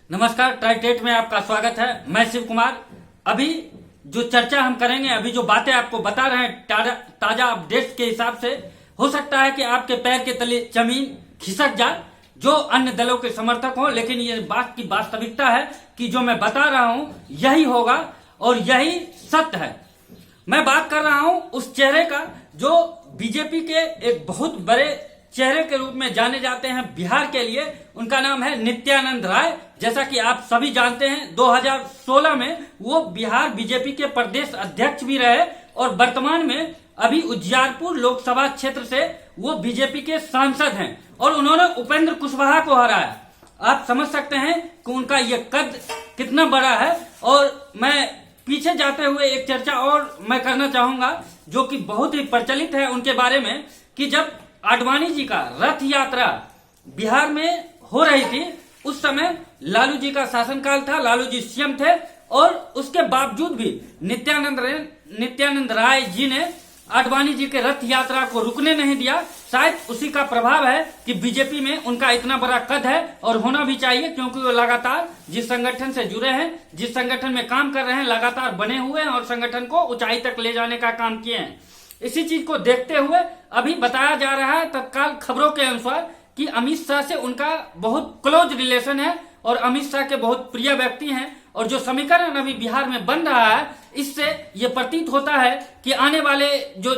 नमस्कार, ट्राइटेट में आपका स्वागत है। मैं शिव कुमार। अभी जो चर्चा हम करेंगे, अभी जो बातें आपको बता रहे हैं ताजा अपडेट्स के हिसाब से, हो सकता है कि आपके पैर के तले जमीन खिसक जाए जो अन्य दलों के समर्थक हो, लेकिन ये बात की वास्तविकता है कि जो मैं बता रहा हूं यही होगा और यही सत्य है। मैं बात कर रहा हूं उस चेहरे का जो बीजेपी के एक बहुत बड़े चेहरे के रूप में जाने जाते हैं बिहार के लिए। उनका नाम है नित्यानंद राय। जैसा कि आप सभी जानते हैं 2016 में वो बिहार बीजेपी के प्रदेश अध्यक्ष भी रहे और वर्तमान में अभी उज्जियारपुर लोकसभा क्षेत्र से वो बीजेपी के सांसद हैं और उन्होंने उपेंद्र कुशवाहा को हराया। आप समझ सकते हैं कि उनका ये कद कितना बड़ा है। और मैं पीछे जाते हुए एक चर्चा और मैं करना चाहूंगा जो कि बहुत ही प्रचलित है उनके बारे में, कि जब आडवाणी जी का रथ यात्रा बिहार में हो रही थी उस समय लालू जी का शासनकाल था, लालू जी सीएम थे और उसके बावजूद भी नित्यानंद राय जी ने आडवाणी जी के रथ यात्रा को रुकने नहीं दिया। शायद उसी का प्रभाव है कि बीजेपी में उनका इतना बड़ा कद है और होना भी चाहिए, क्योंकि वो लगातार जिस संगठन से जुड़े हैं, जिस संगठन में काम कर रहे हैं, लगातार बने हुए हैं और संगठन को ऊंचाई तक ले जाने का काम किए हैं। इसी चीज को देखते हुए अभी बताया जा रहा है तत्काल खबरों के अनुसार कि अमित शाह से उनका बहुत क्लोज रिलेशन है और अमित शाह के बहुत प्रिय व्यक्ति हैं। और जो समीकरण अभी बिहार में बन रहा है, इससे ये प्रतीत होता है कि आने वाले जो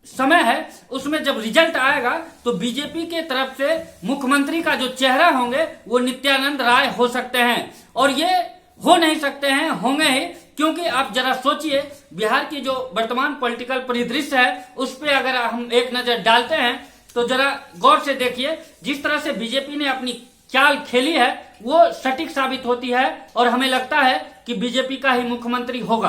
समय है उसमें जब रिजल्ट आएगा तो बीजेपी के तरफ से मुख्यमंत्री का जो चेहरा होंगे वो नित्यानंद राय हो सकते हैं। और ये हो नहीं सकते हैं, होंगे ही, क्योंकि आप जरा सोचिए बिहार की जो वर्तमान पॉलिटिकल परिदृश्य है उस पर अगर हम एक नजर डालते हैं तो जरा गौर से देखिए। जिस तरह से बीजेपी ने अपनी चाल खेली है वो सटीक साबित होती है और हमें लगता है कि बीजेपी का ही मुख्यमंत्री होगा,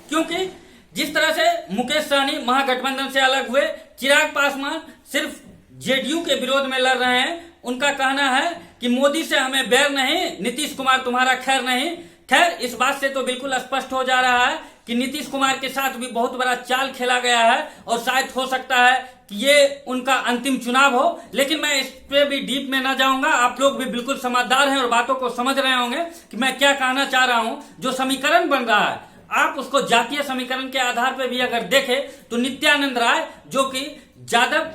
क्योंकि जिस तरह से मुकेश सहनी महागठबंधन से अलग हुए, चिराग पासवान सिर्फ जेडीयू के विरोध में लड़ रहे हैं। उनका कहना है कि मोदी से हमें बैर नहीं, नीतीश कुमार तुम्हारा खैर नहीं। खैर, इस बात से तो बिल्कुल स्पष्ट हो जा रहा है कि नीतीश कुमार के साथ भी बहुत बड़ा चाल खेला गया है और शायद हो सकता है कि ये उनका अंतिम चुनाव हो। लेकिन मैं इस पे भी डीप में ना जाऊंगा, आप लोग भी बिल्कुल समझदार हैं और बातों को समझ रहे होंगे कि मैं क्या कहना चाह रहा हूं। जो समीकरण बन रहा है, आप उसको जातीय समीकरण के आधार पर भी अगर देखें तो नित्यानंद राय जो कि यादव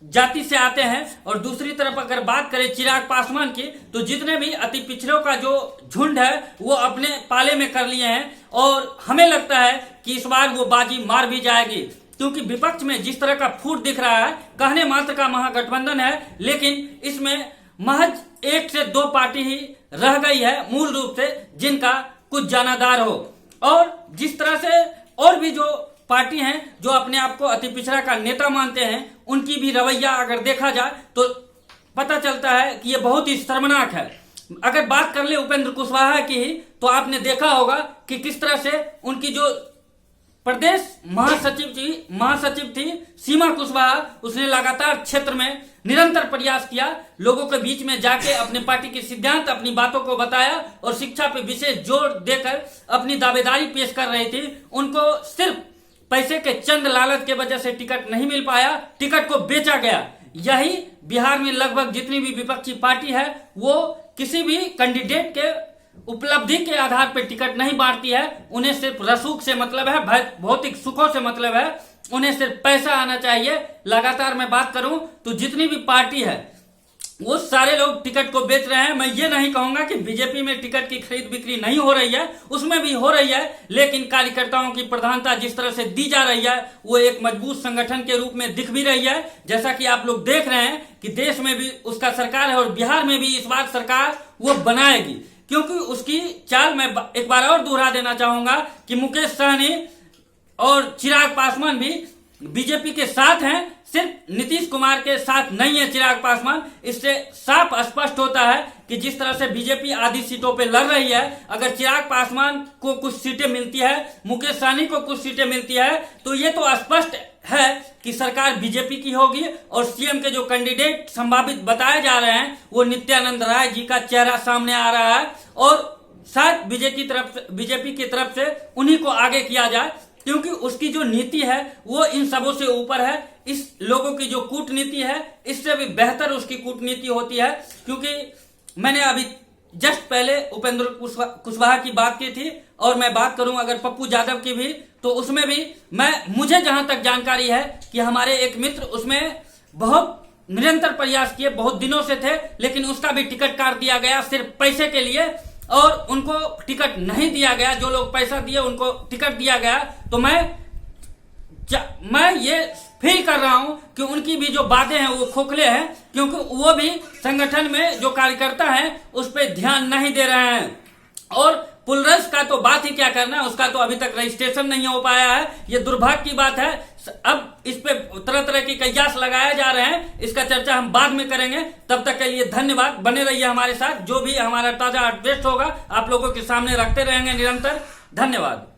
जाति से आते हैं, और दूसरी तरफ अगर बात करें चिराग पासवान की, तो जितने भी अति पिछड़ों का जो झुंड है वो अपने पाले में कर लिए हैं। और हमें लगता है कि इस बार वो बाजी मार भी जाएगी, क्योंकि विपक्ष में जिस तरह का फूट दिख रहा है, कहने मात्र का महागठबंधन है, लेकिन इसमें महज 1 से 2 पार्टी ही रह गई है मूल रूप से जिनका कुछ जानादार हो। और जिस तरह से और भी जो पार्टी हैं जो अपने आप को अति पिछड़ा का नेता मानते हैं, उनकी भी रवैया अगर देखा जाए तो पता चलता है कि ये बहुत ही शर्मनाक है। अगर बात कर ले उपेंद्र कुशवाहा की ही, तो आपने देखा होगा कि किस तरह से उनकी जो प्रदेश महासचिव थी सीमा कुशवाहा, उसने लगातार क्षेत्र में निरंतर प्रयास किया, लोगों के बीच में जाके अपने पार्टी के सिद्धांत, अपनी बातों को बताया और शिक्षा पे विशेष जोर देकर अपनी दावेदारी पेश कर रही थी। उनको सिर्फ पैसे के चंद लालच के वजह से टिकट नहीं मिल पाया, टिकट को बेचा गया। यही बिहार में लगभग जितनी भी विपक्षी पार्टी है वो किसी भी कैंडिडेट के उपलब्धि के आधार पर टिकट नहीं बांटती है। उन्हें सिर्फ रसूख से मतलब है, भौतिक सुखों से मतलब है, उन्हें सिर्फ पैसा आना चाहिए। लगातार मैं बात करूं तो जितनी भी पार्टी है वो सारे लोग टिकट को बेच रहे हैं। मैं ये नहीं कहूंगा कि बीजेपी में टिकट की खरीद बिक्री नहीं हो रही है, उसमें भी हो रही है, लेकिन कार्यकर्ताओं की प्रधानता जिस तरह से दी जा रही है वो एक मजबूत संगठन के रूप में दिख भी रही है। जैसा कि आप लोग देख रहे हैं कि देश में भी उसका सरकार है और बिहार में भी इस बार सरकार वो बनाएगी, क्योंकि उसकी चाल मैं एक बार और दोहरा देना चाहूंगा कि मुकेश सहनी और चिराग पासवान भी बीजेपी के साथ हैं, सिर्फ नीतीश कुमार के साथ नहीं है चिराग पासवान। इससे साफ स्पष्ट होता है कि जिस तरह से बीजेपी आधी सीटों पे लड़ रही है, अगर चिराग पासवान को कुछ सीटें मिलती है, मुकेश सहनी को कुछ सीटें मिलती है, तो ये तो स्पष्ट है कि सरकार बीजेपी की होगी। और सीएम के जो कैंडिडेट संभावित बताए जा रहे हैं वो नित्यानंद राय जी का चेहरा सामने आ रहा है और शायद बीजेपी की तरफ से उन्हीं को आगे किया जाए, क्योंकि उसकी जो नीति है वो इन सबों से ऊपर है। इस लोगों की जो कूटनीति है इससे भी बेहतर उसकी कूटनीति होती है, क्योंकि मैंने अभी जस्ट पहले उपेंद्र कुशवाहा की बात की थी, और मैं बात करूं अगर पप्पू यादव की भी, तो उसमें भी मुझे जहां तक जानकारी है कि हमारे एक मित्र उसमें बहुत निरंतर प्रयास किए, बहुत दिनों से थे, लेकिन उसका भी टिकट काट दिया गया सिर्फ पैसे के लिए, और उनको टिकट नहीं दिया गया। जो लोग पैसा दिए उनको टिकट दिया गया। तो मैं ये फील कर रहा हूं कि उनकी भी जो बातें हैं वो खोखले हैं, क्योंकि वो भी संगठन में जो कार्यकर्ता हैं उस पर ध्यान नहीं दे रहे हैं। और पुलरस का तो बात ही क्या करना है, उसका तो अभी तक रजिस्ट्रेशन नहीं हो पाया है। ये दुर्भाग्य की बात है। अब इस पे तरह तरह की कयास लगाए जा रहे हैं, इसका चर्चा हम बाद में करेंगे। तब तक के लिए धन्यवाद, बने रहिए हमारे साथ। जो भी हमारा ताजा अपडेट होगा आप लोगों के सामने रखते रहेंगे निरंतर। धन्यवाद।